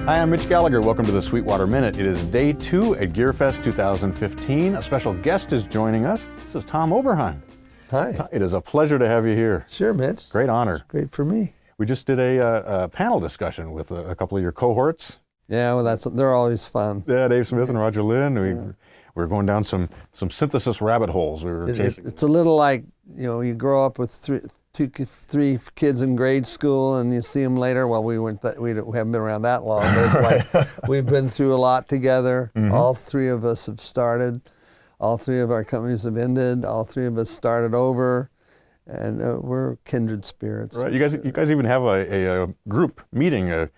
Hi, I'm Mitch Gallagher. Welcome to the Sweetwater Minute. It is day 2 at GearFest 2015. A special guest is joining us. This is Tom Oberheim. Hi. It is a pleasure to have you here. Sure, Mitch. Great honor. It's great for me. We just did a panel discussion with a couple of your cohorts. Yeah, well, they're always fun. Yeah, Dave Smith and Roger Lynn. We were going down some synthesis rabbit holes. We were chasing. It's a little like, you grow up with three kids in grade school, and you see them later. Well, we haven't been around that long, but it's like we've been through a lot together. Mm-hmm. All three of us have started. All three of our companies have ended. All three of us started over, and we're kindred spirits. Right. You guys even have a group meeting, a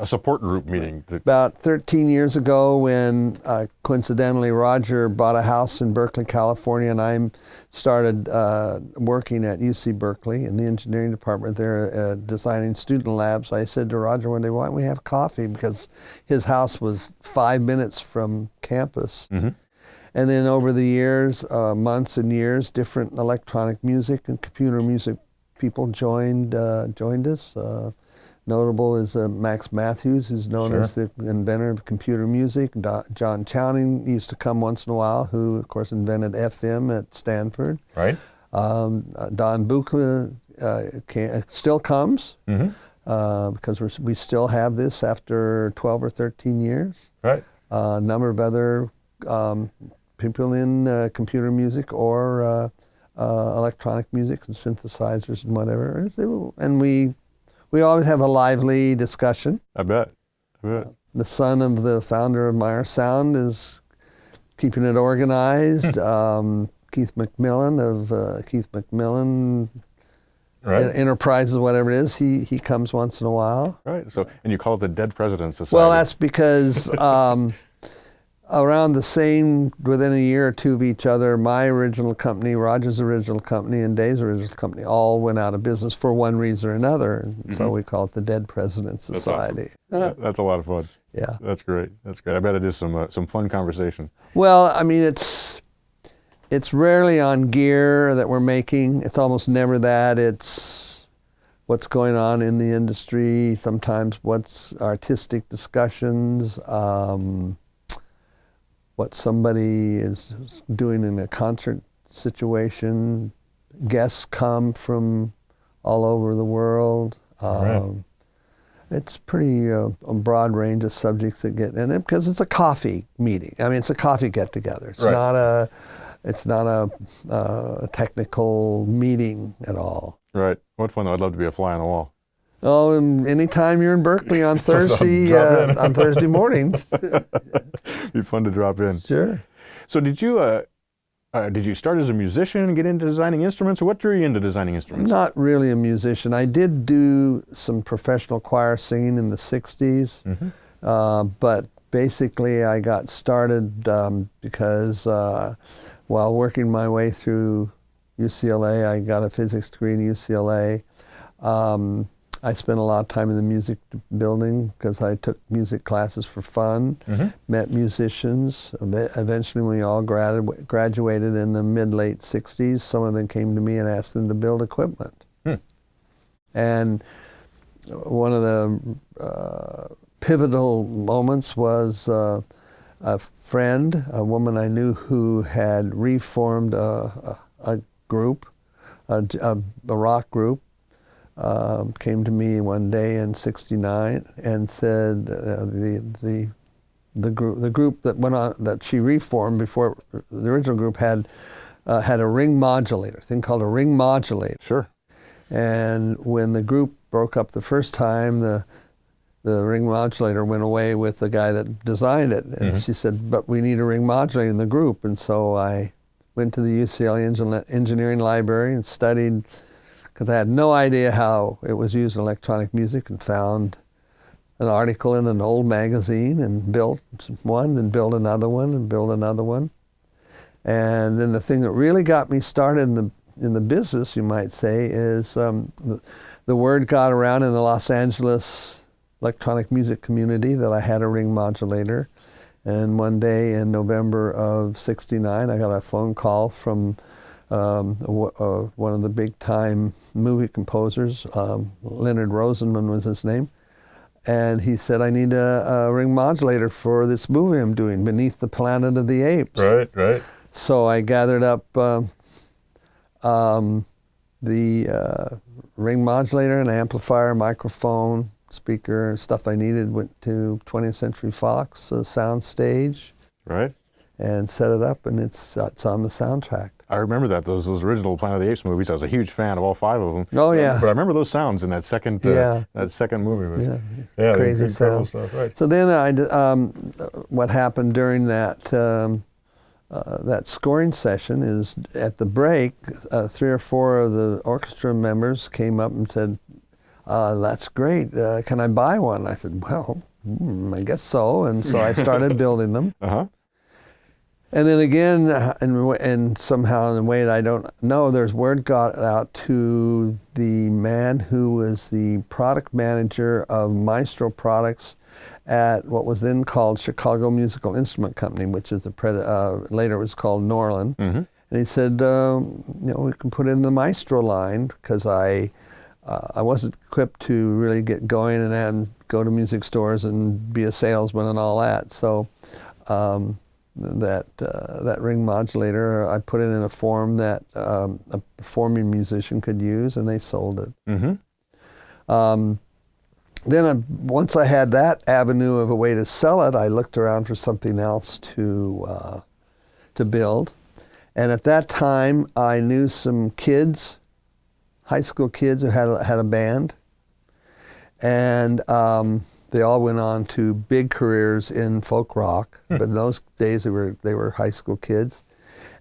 support group meeting. About 13 years ago, when coincidentally Roger bought a house in Berkeley, California, and I started working at UC Berkeley in the engineering department there, designing student labs. I said to Roger one day, "Why don't we have coffee?" Because his house was 5 minutes from campus. Mm-hmm. And then over the years, months and years, different electronic music and computer music people joined us. Notable is Max Matthews, who's known as the inventor of computer music. John Chowning used to come once in a while, who of course invented FM at Stanford. Right. Don Buchla still comes, because we still have this after 12 or 13 years. Right. A number of other people in computer music or electronic music and synthesizers and whatever. And we always have a lively discussion. I bet. The son of the founder of Sweetwater Sound is keeping it organized. Keith McMillan of Keith McMillan Enterprises, whatever it is, he comes once in a while. Right. So, and you call it the Dead Presidents Society. Well, that's because around the same, within a year or two of each other, my original company, Roger's original company, and Dave's original company all went out of business for one reason or another. And so we call it the Dead Presidents Society. That's awesome. That's a lot of fun. Yeah. That's great. That's great. I bet it is some fun conversation. Well, I mean, it's rarely on gear that we're making. It's almost never that. It's what's going on in the industry, sometimes what's artistic discussions, what somebody is doing in a concert situation. Guests come from all over the world. It's pretty a broad range of subjects that get in it because it's a coffee meeting. I mean, it's a coffee get-together. It's not a technical meeting at all. Right. What fun though. I'd love to be a fly on the wall. Oh, and anytime you're in Berkeley on Thursday, on Thursday mornings. Be fun to drop in. Sure. So did you start as a musician and get into designing instruments, or what drew you into designing instruments? Not really a musician. I did do some professional choir singing in the 60s, but basically I got started because while working my way through UCLA, I got a physics degree in UCLA. I spent a lot of time in the music building because I took music classes for fun, met musicians. Eventually, when we all graduated in the mid-late 60s, some of them came to me and asked them to build equipment. And one of the pivotal moments was a friend, a woman I knew who had reformed a group, a rock group, came to me one day in '69 and said the group that went on, that she reformed before the original group had a ring modulator, a thing called a ring modulator. Sure. And when the group broke up the first time, the ring modulator went away with the guy that designed it. And she said, "But we need a ring modulator in the group." And so I went to the UCLA engineering library and studied, because I had no idea how it was used in electronic music, and found an article in an old magazine and built one, then built another one, and built another one. And then the thing that really got me started in the business, you might say, is the word got around in the Los Angeles electronic music community that I had a ring modulator. And one day in November of '69, I got a phone call from one of the big-time movie composers, Leonard Rosenman was his name, And he said, I need a ring modulator for this movie I'm doing, Beneath the Planet of the Apes. Right, right. So I gathered up the ring modulator, an amplifier, microphone, speaker, stuff I needed, went to 20th Century Fox sound stage. Right. And set it up, and it's on the soundtrack. I remember that, those original Planet of the Apes movies. I was a huge fan of all 5 of them. Oh, yeah. But I remember those sounds in that second movie. Yeah, crazy sound. stuff. Right. So then what happened during that that scoring session is at the break, 3 or 4 of the orchestra members came up and said, that's great, can I buy one? I said, well, I guess so. And so I started building them. Uh-huh. And then again, and somehow in a way that I don't know, there's word got out to the man who was the product manager of Maestro products at what was then called Chicago Musical Instrument Company, which is later was called Norland. Mm-hmm. And he said, we can put it in the Maestro line, because I wasn't equipped to really get going and go to music stores and be a salesman and all that. So that ring modulator, I put it in a form that a performing musician could use, and they sold it. Mm-hmm. Then once I had that avenue of a way to sell it, I looked around for something else to build. And at that time, I knew some kids, high school kids who had a band, and they all went on to big careers in folk rock. But in those days, they were high school kids,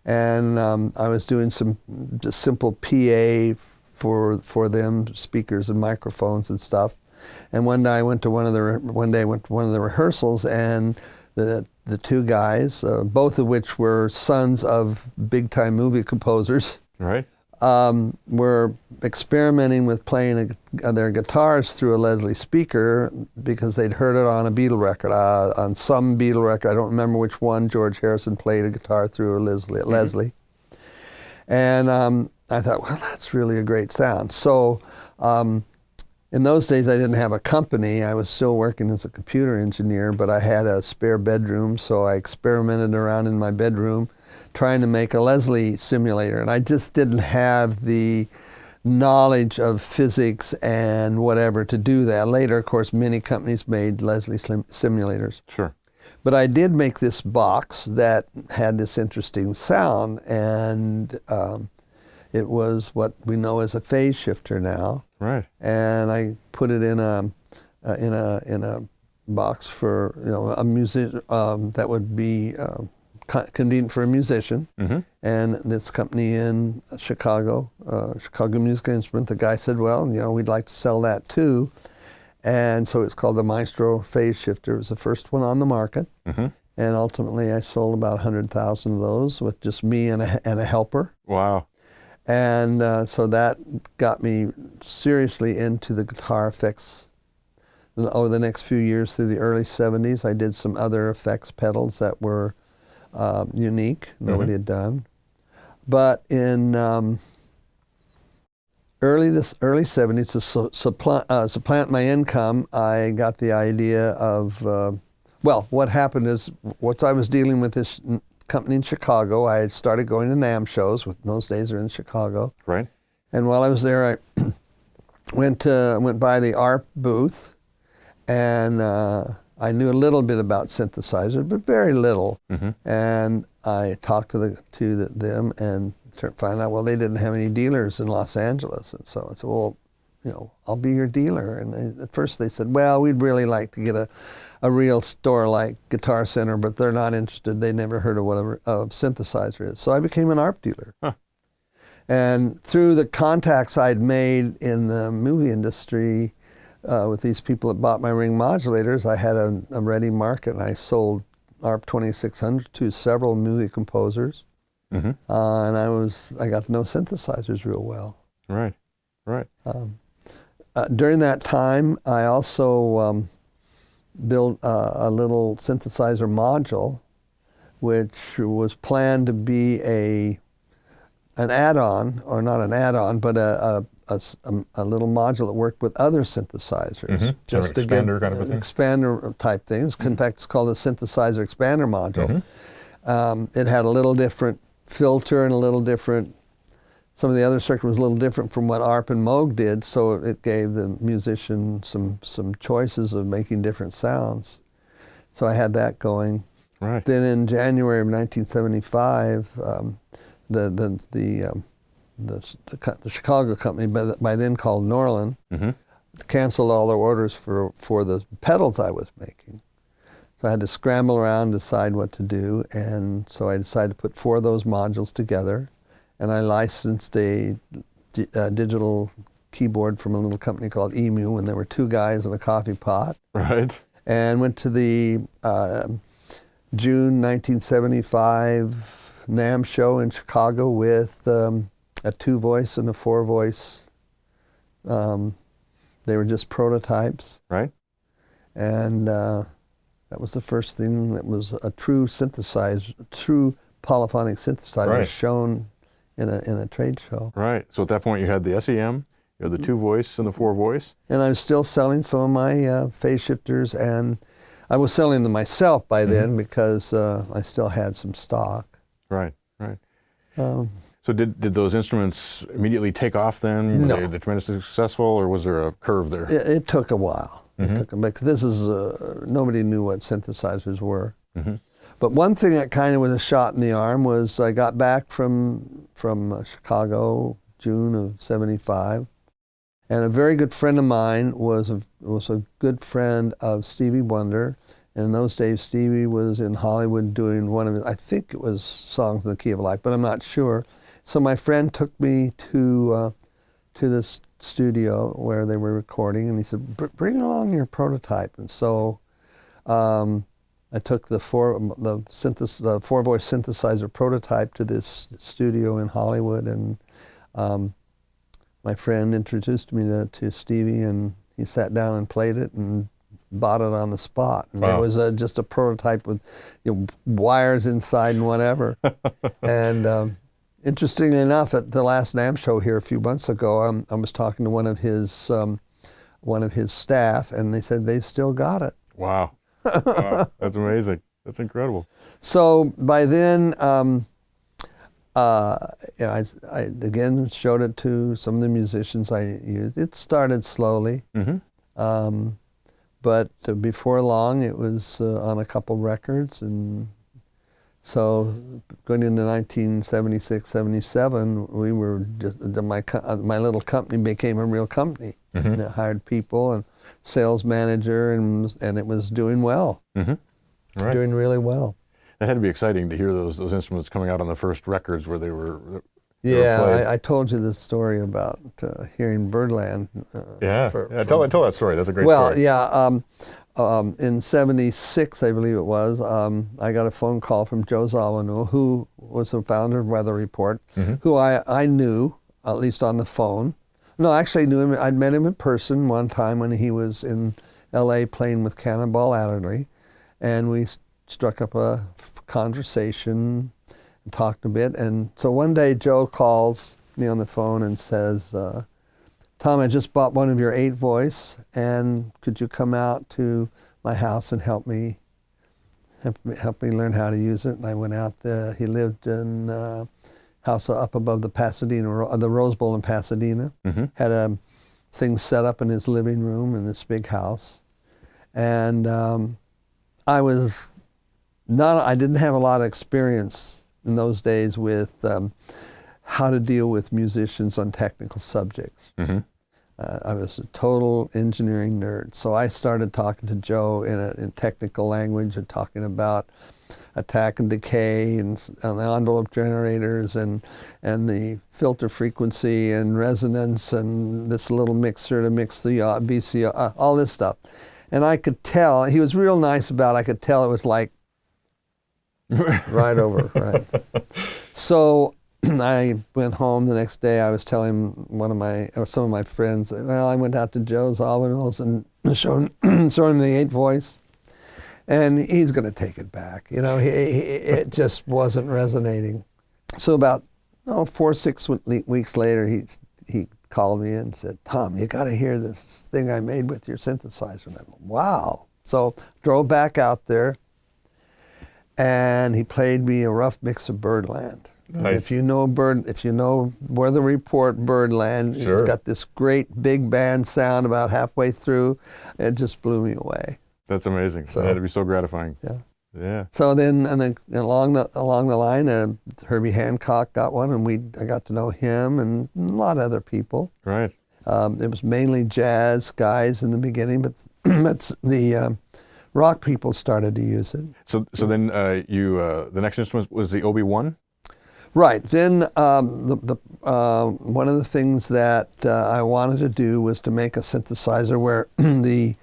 and I was doing some just simple PA for them, speakers and microphones and stuff. And one day I went to one of the rehearsals, and the 2 guys, both of which were sons of big-time movie composers, right, were experimenting with playing their guitars through a Leslie speaker, because they'd heard it on a Beatle record, on some Beatle record. I don't remember which one. George Harrison played a guitar through a Leslie. And I thought, well, that's really a great sound. So in those days, I didn't have a company. I was still working as a computer engineer, but I had a spare bedroom, so I experimented around in my bedroom trying to make a Leslie simulator. And I just didn't have the knowledge of physics and whatever to do that. Later, of course, many companies made Leslie simulators. Sure. But I did make this box that had this interesting sound, and it was what we know as a phase shifter now. Right. And I put it in a box for a music that would be convenient for a musician. Mm-hmm. And this company in Chicago, Chicago Musical Instrument, the guy said, well, we'd like to sell that too. And so it's called the Maestro phase shifter. It was the first one on the market. Mm-hmm. And ultimately I sold about 100,000 of those with just me and a helper. Wow. And so that got me seriously into the guitar effects. Over the next few years, through the early 70s, I did some other effects pedals that were unique, nobody had done. But in early 70s, to supplant my income, I got the idea of, what happened is, once I was dealing with this company in Chicago, I had started going to NAMM shows, in those days are in Chicago. Right. And while I was there, I went by the ARP booth, and I knew a little bit about synthesizers, but very little. Mm-hmm. And I talked to them and found out, well, they didn't have any dealers in Los Angeles. And so I said, well, I'll be your dealer. And at first they said, well, we'd really like to get a real store like Guitar Center, but they're not interested. They never heard of what a synthesizer is. So I became an ARP dealer. Huh. And through the contacts I'd made in the movie industry with these people that bought my ring modulators, I had a ready market, and I sold ARP 2600 to several movie composers. Mm-hmm. And I got to know synthesizers real well. Right, right. During that time, I also built a little synthesizer module, which was planned to be an add-on, or not an add-on, but a a little module that worked with other synthesizers, just to get expander kind of a thing. Expander type things. In fact, it's called the Synthesizer Expander Module. It had a little different filter and a little different. Some of the other circuit was a little different from what ARP and Moog did, so it gave the musician some choices of making different sounds. So I had that going. Right. Then in January of 1975, the Chicago company, by then called Norland, canceled all their orders for the pedals I was making. So I had to scramble around, decide what to do, and so I decided to put 4 of those modules together, and I licensed a digital keyboard from a little company called Emu when there were 2 guys in a coffee pot. Right. And went to the June 1975 NAMM show in Chicago with a 2-voice and a 4-voice. They were just prototypes. Right. And that was the first thing that was a true polyphonic synthesizer shown in a trade show. Right. So at that point you had the SEM, you had the 2-voice and the 4-voice. And I was still selling some of my phase shifters, and I was selling them myself by then because I still had some stock. Right, right. So did those instruments immediately take off then? No. Were they tremendously successful, or was there a curve there? It took a while. Because this is, nobody knew what synthesizers were. But one thing that kind of was a shot in the arm was I got back from Chicago, June of '75, and a very good friend of mine was a good friend of Stevie Wonder. And in those days, Stevie was in Hollywood doing one of his, I think it was Songs in the Key of Life, but I'm not sure. So my friend took me to this studio where they were recording, and he said, "Bring along your prototype." And so I took the 4-voice synthesizer prototype to this studio in Hollywood, and my friend introduced me to Stevie, and he sat down and played it and bought it on the spot. And it was just a prototype with wires inside and whatever. And interestingly enough, at the last NAMM show here a few months ago, I was talking to one of his staff, and they said they still got it. Wow. That's amazing. That's incredible. So by then, I again showed it to some of the musicians I used. It started slowly, but before long, it was on a couple records, and so going into 1976, 77, we were just my little company became a real company. And it hired people and sales manager, and it was doing well, doing really well. It had to be exciting to hear those instruments coming out on the first records where they were. I told you this story about hearing Birdland. Tell that story. That's a great story. In '76, I believe it was, I got a phone call from Joe Zawinul, who was the founder of Weather Report, who I knew, at least on the phone. No, actually I knew him. I'd met him in person one time when he was in L.A. playing with Cannonball Adderley, and we struck up a conversation and talked a bit. And so one day Joe calls me on the phone and says, "Tom, I just bought one of your 8-voice, and could you come out to my house and help me learn how to use it?" And I went out there. He lived in house up above the Rose Bowl in Pasadena. Had a thing set up in his living room in this big house, and I didn't have a lot of experience in those days with how to deal with musicians on technical subjects. I was a total engineering nerd, so I started talking to Joe in technical language and talking about attack and decay and the envelope generators and the filter frequency and resonance and this little mixer to mix the VCO, all this stuff. And I could tell, he was real nice about it, I could tell it was like right over, right. So I went home the next day. I was telling some of my friends, well, I went out to Joe Zawinul's and showed him the 8-voice. And he's going to take it back. It just wasn't resonating. So about 4 or 6 weeks later, he called me and said, Tom, you got to hear this thing I made with your synthesizer. And I went, wow. So drove back out there, and he played me a rough mix of Birdland. Nice. If you know Weather Report Birdland, Sure. It's got this great big band sound about halfway through. It just blew me away. That's amazing. So, that had to be so gratifying. Yeah. Yeah. So then along the line, Herbie Hancock got one, and I got to know him and a lot of other people. Right. It was mainly jazz guys in the beginning, but the rock people started to use it. So then the next instrument was the OB1? Right. Then one of the things that I wanted to do was to make a synthesizer where the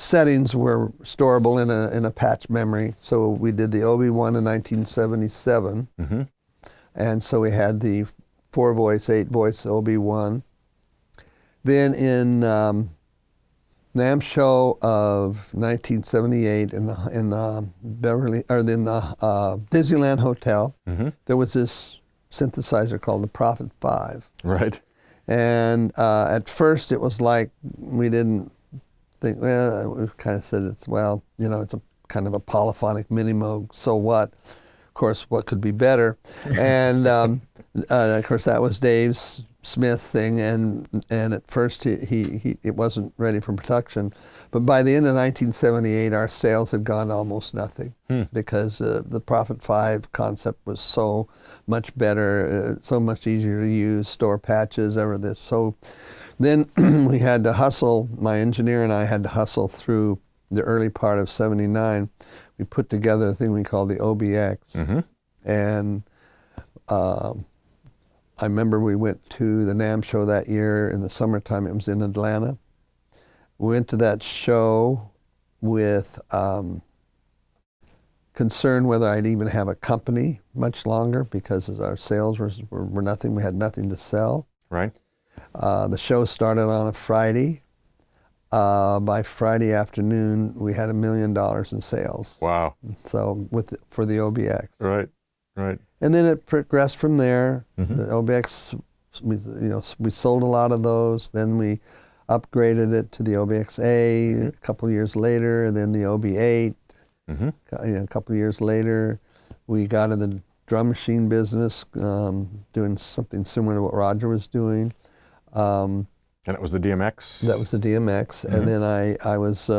settings were storable in a patch memory. So we did the OB1 in 1977, Mm-hmm. and so we had the 4-voice, 8-voice OB1. Then in NAMM show of 1978 in the Disneyland Hotel, Mm-hmm. there was this synthesizer called the Prophet 5. Right. And at first it was like we didn't think, well, we kind of said it's a kind of a polyphonic mini-moog, so what? Of course, what could be better? And of course that was Dave's Smith thing, and at first it wasn't ready for production. But by the end of 1978, our sales had gone to almost nothing because the Prophet 5 concept was so much better, so much easier to use, store patches, this. So then we had to hustle, my engineer and I had to hustle through the early part of 79. We put together a thing we called the OBX. Mm-hmm. And I remember we went to the NAMM show that year in the summertime. It was in Atlanta. We went to that show with concern whether I'd even have a company much longer because our sales were nothing. We had nothing to sell. Right. The show started on a Friday. By Friday afternoon, we had $1 million in sales. Wow. So for the OBX. Right. Right. And then it progressed from there. Mm-hmm. The OBX, we sold a lot of those. Then we upgraded it to the OBX-A a couple years later, and then the OB8. Mm-hmm. A couple years later, we got in the drum machine business, doing something similar to what Roger was doing. And it was the DMX? That was the DMX. Mm-hmm. And then I was,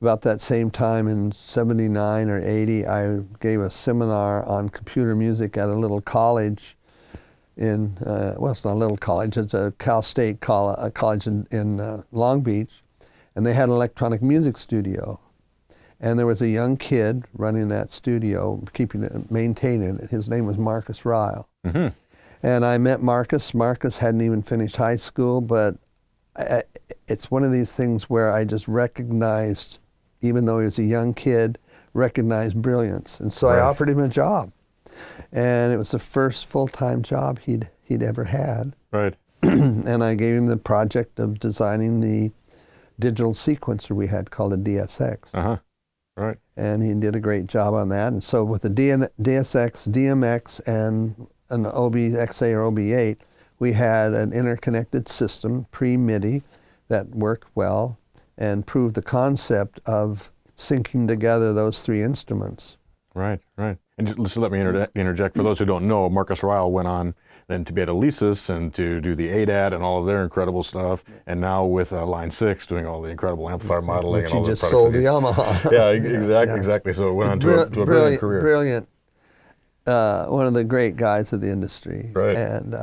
about that same time in 79 or 80, I gave a seminar on computer music at a little college in, it's not a little college, it's a Cal State college in Long Beach. And they had an electronic music studio. And there was a young kid running that studio, maintaining it. His name was Marcus Ryle. Mm-hmm. And I met Marcus. Marcus hadn't even finished high school, but it's one of these things where I just recognized, even though he was a young kid, recognized brilliance. And so I offered him a job. And it was the first full-time job he'd ever had. Right. And I gave him the project of designing the digital sequencer we had called a DSX. Uh-huh. Right. And he did a great job on that. And so with the DSX, DMX, and an OBXA or OB8, we had an interconnected system, pre-MIDI, that worked well and proved the concept of syncing together those three instruments. Right, right. And just let me interject. For those who don't know, Marcus Ryle went on then to be at Alesis and to do the ADAT and all of their incredible stuff, and now with Line 6 doing all the incredible amplifier modeling and all the products. Which he just sold to Yamaha. Yeah, exactly. So it went on to a brilliant career. Brilliant. One of the great guys of the industry. Right. And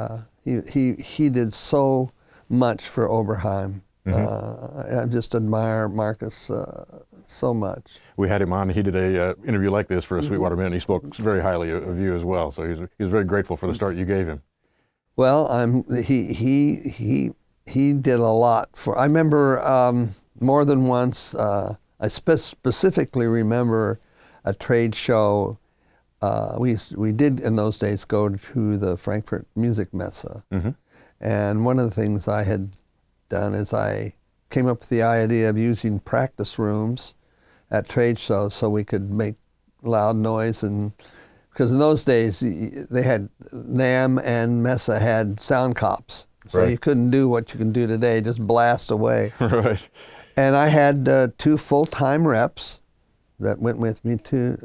he did so much for Oberheim. Mm-hmm. I just admire Marcus so much. We had him on. He did a interview like this for a Sweetwater Minute. He spoke very highly of you as well. So he was very grateful for the start you gave him. Well, he did a lot for. I remember more than once. I specifically remember a trade show. We did in those days go to the Frankfurt Music Messe, mm-hmm. and one of the things I had done is I came up with the idea of using practice rooms at trade shows so we could make loud noise, and because in those days they had NAMM and Messe had sound cops, So Right. you couldn't do what you can do today, just blast away. Right. And I had 2 full-time reps that went with me to,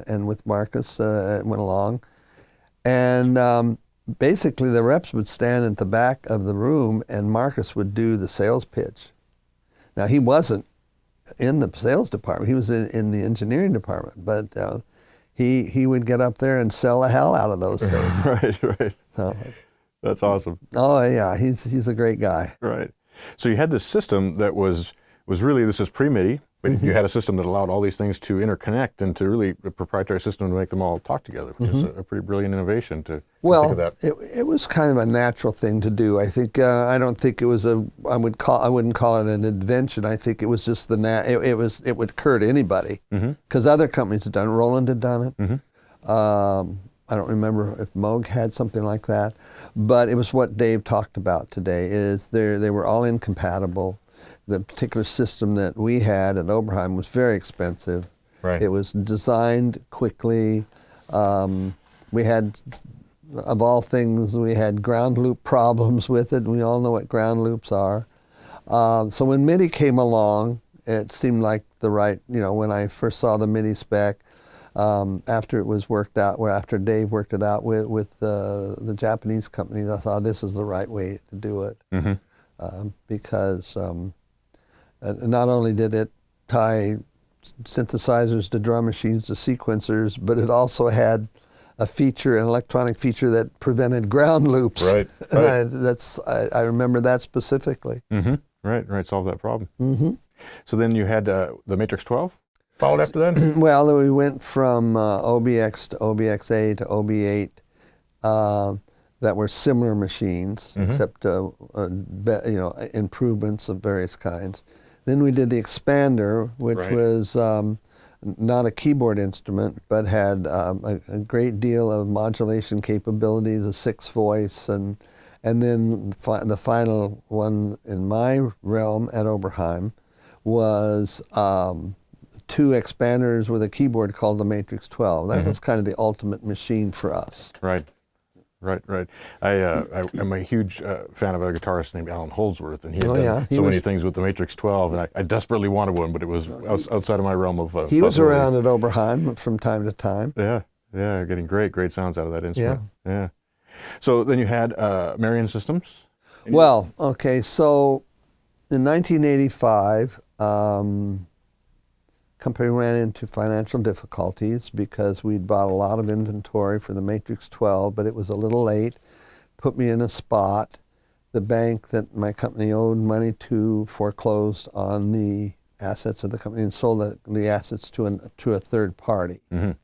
and with Marcus went along. And basically the reps would stand at the back of the room and Marcus would do the sales pitch. Now he wasn't in the sales department, he was in the engineering department, but he would get up there and sell the hell out of those things. Right. So, That's awesome. oh yeah, he's a great guy. Right. So you had this system that was really, this is pre-MIDI, but you had a system that allowed all these things to interconnect and to really, a proprietary system to make them all talk together, which is a pretty brilliant innovation to think of that. It was kind of a natural thing to do. I think I don't think it was I wouldn't call it an invention. I think it was just it would occur to anybody because other companies had done it. Roland had done it. I don't remember if Moog had something like that, but it was what Dave talked about today. Is they were all incompatible. The particular system that we had at Oberheim was very expensive. Right. It was designed quickly. We had, of all things, we had ground loop problems with it. We all know what ground loops are. So when MIDI came along, it seemed like the right, when I first saw the MIDI spec, after it was worked out, after Dave worked it out with the Japanese companies, I thought this is the right way to do it. Because not only did it tie synthesizers to drum machines to sequencers, but it also had an electronic feature that prevented ground loops. Right. I remember that specifically. Right, solve that problem. So then you had the Matrix 12 followed after that? Well, then we went from OBX to OBX-A to OB8 that were similar machines, except improvements of various kinds. Then we did the Expander, which was not a keyboard instrument, but had a great deal of modulation capabilities, a 6-voice, and then the final one in my realm at Oberheim was 2 expanders with a keyboard called the Matrix 12. That was kind of the ultimate machine for us. Right. I'm a huge fan of a guitarist named Alan Holdsworth, and he had done so many things with the Matrix 12, and I desperately wanted one, but it was outside of my realm of he was around at Oberheim from time to time. Yeah, getting great sounds out of that instrument. Yeah. So then you had Marion Systems? Well, okay, so in 1985, company ran into financial difficulties because we'd bought a lot of inventory for the Matrix 12, but it was a little late. Put me in a spot. The bank that my company owed money to foreclosed on the assets of the company and sold the assets to a third party. And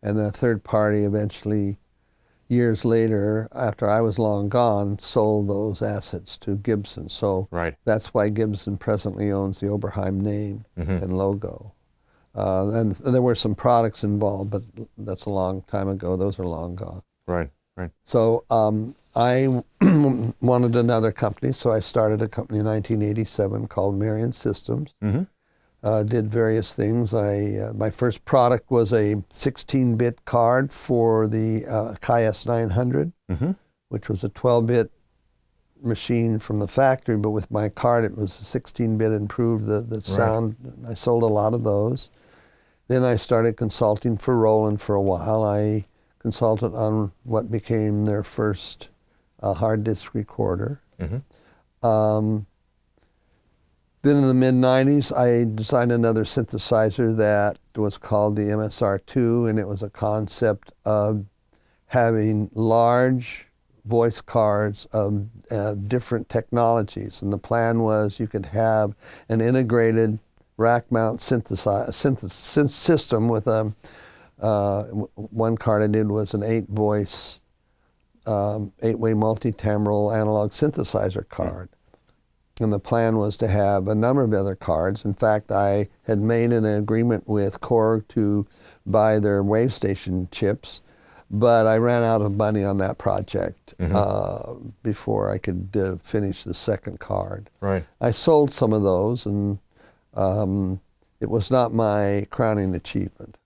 the third party eventually, years later, after I was long gone, sold those assets to Gibson. So that's why Gibson presently owns the Oberheim name and logo. And there were some products involved, but that's a long time ago. Those are long gone. Right. So I wanted another company, so I started a company in 1987 called Marion Systems. Did various things. My first product was a 16-bit card for the KS 900, which was a 12-bit machine from the factory, but with my card it was 16-bit improved the sound. I sold a lot of those. Then I started consulting for Roland for a while. I consulted on what became their first hard disk recorder. Then in the mid-90s, I designed another synthesizer that was called the MSR2, and it was a concept of having large voice cards of different technologies. And the plan was you could have an integrated rack mount synth system with one card I did was an 8-voice, 8-way multi-timbral analog synthesizer card. And the plan was to have a number of other cards. In fact, I had made an agreement with Korg to buy their WaveStation chips, but I ran out of money on that project before I could finish the second card. I sold some of those, and it was not my crowning achievement.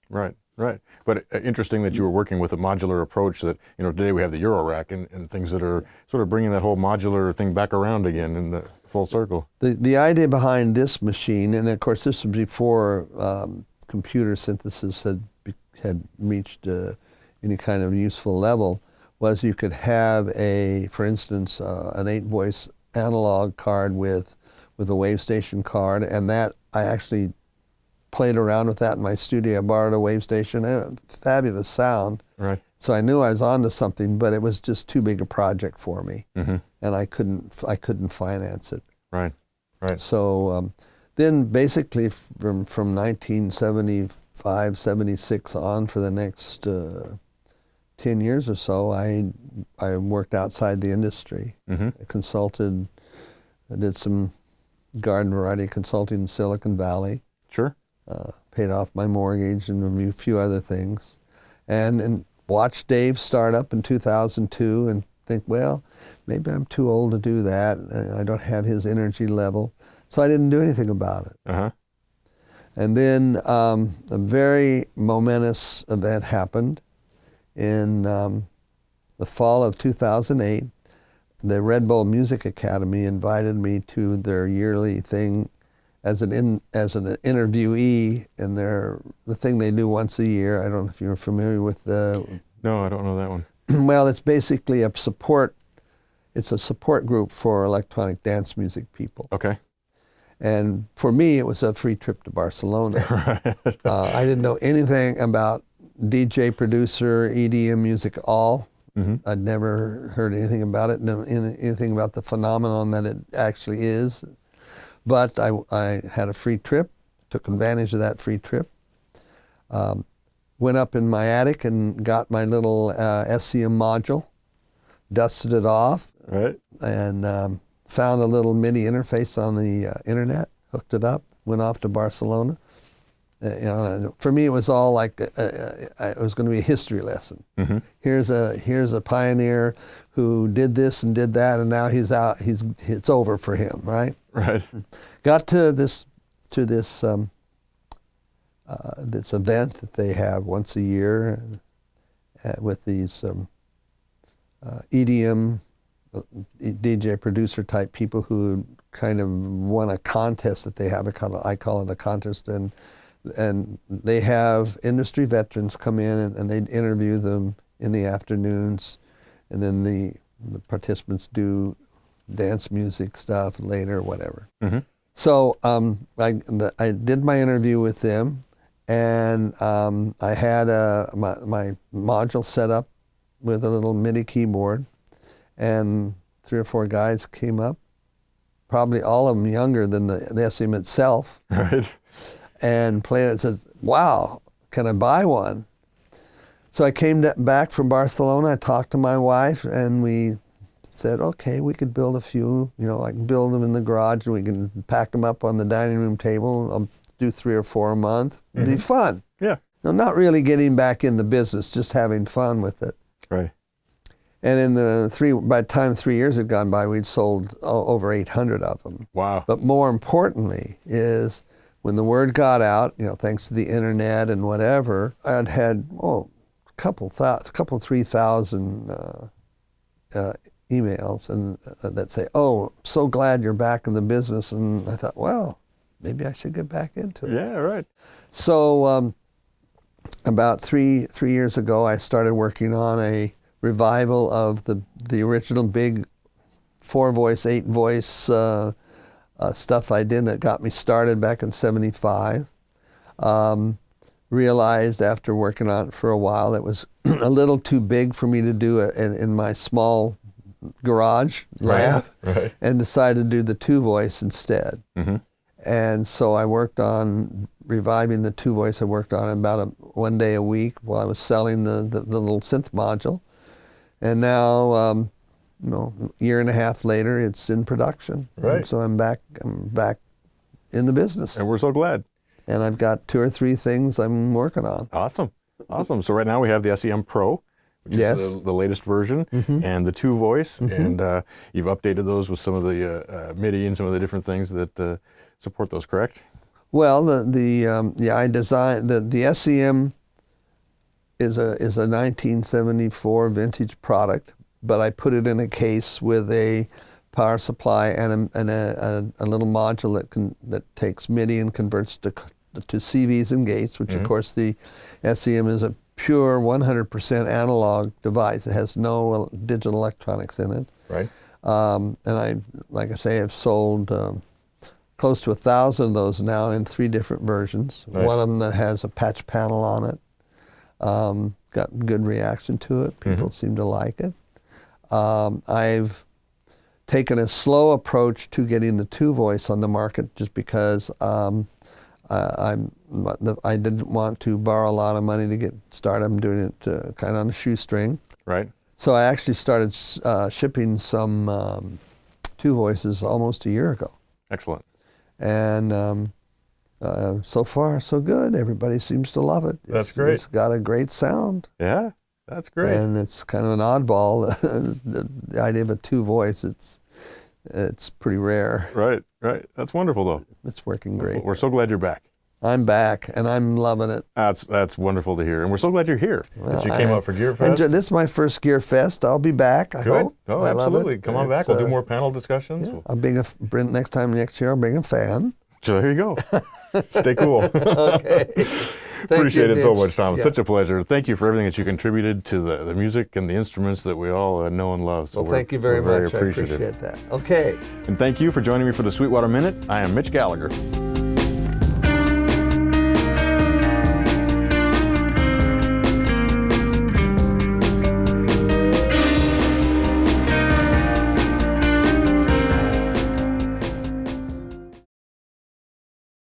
Right. But interesting that you were working with a modular approach that, today we have the Euro rack and things that are sort of bringing that whole modular thing back around again in the full circle. The idea behind this machine, and of course this was before computer synthesis had reached any kind of useful level, was you could have for instance, an 8-voice analog card with a wave station card, and that I actually played around with that in my studio. I borrowed a wave station, fabulous sound. Right. So I knew I was onto something, but it was just too big a project for me, and I couldn't finance it. Right. Right. So then basically from 1975, 76 on for the next 10 years or so, I worked outside the industry. I consulted, I did some garden variety consulting in Silicon Valley. Sure. Paid off my mortgage and a few other things. And watched Dave start up in 2002 and think, well, maybe I'm too old to do that. I don't have his energy level. So I didn't do anything about it. And then a very momentous event happened in the fall of 2008. The Red Bull Music Academy invited me to their yearly thing as an interviewee, and the thing they do once a year. I don't know if you're familiar with the... No, I don't know that one. Well, it's basically a support group for electronic dance music people. Okay. And for me, it was a free trip to Barcelona. I didn't know anything about DJ, producer, EDM music at all. I'd never heard anything about it, anything about the phenomenon that it actually is. But I had a free trip, took advantage of that free trip, went up in my attic and got my little SCM module, dusted it off, and found a little MIDI interface on the internet, hooked it up, went off to Barcelona. For me, it was all like it was going to be a history lesson. Here's a pioneer who did this and did that, and now he's out. It's over for him, right? Right. Got to this this event that they have once a year with these EDM DJ producer type people who kind of won a contest that they have. I call it a contest, and they have industry veterans come in and they interview them in the afternoons, and then the participants do dance music stuff later, whatever. So I did my interview with them, and I had my module set up with a little MIDI keyboard, and 3 or 4 guys came up, probably all of them younger than the SCM itself, Right. and played it and said, wow, can I buy one? So I came back from Barcelona, I talked to my wife, and we said, okay, we could build a few, I can build them in the garage, and we can pack them up on the dining room table. I'll do 3 or 4 a month. It'd be fun. Yeah. No, not really getting back in the business, just having fun with it. Right. And by the time 3 years had gone by, we'd sold over 800 of them. Wow. But more importantly is when the word got out, thanks to the internet and whatever, I'd had a couple 3,000 emails and that say, "Oh, so glad you're back in the business." And I thought, well, maybe I should get back into it. Yeah. Right. So about three years ago, I started working on a revival of the original big 4-voice, 8-voice stuff I did that got me started back in '75. Realized after working on it for a while it was a little too big for me to do it in my small garage lab, Right. and decided to do the 2-voice instead. And so I worked on reviving the 2-voice. I worked on it about 1 day a week while I was selling the little synth module. And now, a year and a half later, it's in production. Right. And so I'm back in the business. And we're so glad. And I've got 2 or 3 things I'm working on. Awesome. So right now we have the SEM Pro, which Yes. is the latest version, and the 2-voice, and you've updated those with some of the MIDI and some of the different things that support those, correct? Well, I designed the SEM is a 1974 vintage product, but I put it in a case with a power supply and a little module that takes MIDI and converts to CVs and gates, which of course the SEM is a pure 100% analog device. It has no digital electronics in it. Right. And like I say, I've sold close to 1,000 of those now in 3 different versions. Nice. One of them that has a patch panel on it. Got good reaction to it. People seem to like it. I've taken a slow approach to getting the 2-voice on the market just because I didn't want to borrow a lot of money to get started. I'm doing it kind of on a shoestring. Right. So I actually started shipping some 2-voices almost a year ago. Excellent. And so far, so good. Everybody seems to love it. That's great. It's got a great sound. Yeah, that's great. And it's kind of an oddball. The idea of a 2-voice, it's pretty rare. Right, right. That's wonderful, though. It's working great. We're so glad you're back. I'm back, and I'm loving it. That's wonderful to hear. And we're so glad you're here, that you came out for GearFest. This is my first GearFest. I'll be back, I hope. Oh, absolutely. Come on back. We'll do more panel discussions. Yeah, I'll bring next year, I'll bring a fan. So there you go. Stay cool. Okay. Appreciate it so Mitch. much, Tom. Yeah. Such a pleasure. Thank you for everything that you contributed to the music and the instruments that we all know and love. So Well, thank you very much. Very appreciative. I appreciate that. Okay. And thank you for joining me for the Sweetwater Minute. I am Mitch Gallagher.